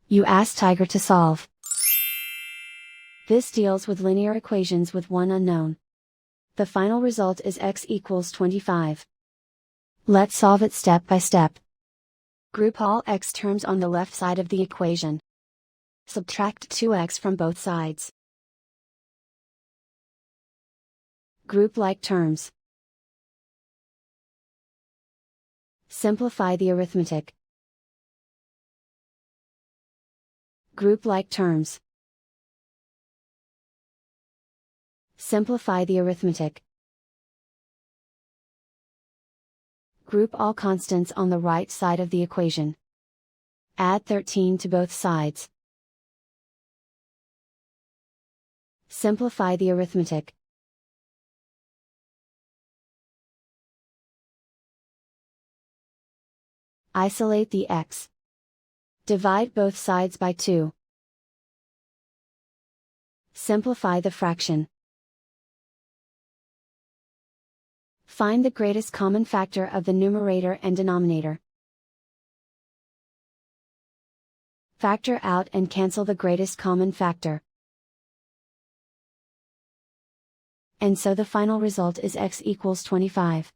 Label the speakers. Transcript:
Speaker 1: You ask Tiger to solve. This deals with linear equations with one unknown. The final result is x equals 25. Let's solve it step by step. Group all x terms on the left side of the equation. Subtract 2x from both sides. Group like terms. Simplify the arithmetic. Group like terms. Simplify the arithmetic. Group all constants on the right side of the equation. Add 13 to both sides. Simplify the arithmetic. Isolate the x. Divide both sides by 2. Simplify the fraction. Find the greatest common factor of the numerator and denominator. Factor out and cancel the greatest common factor. And so the final result is x equals 25.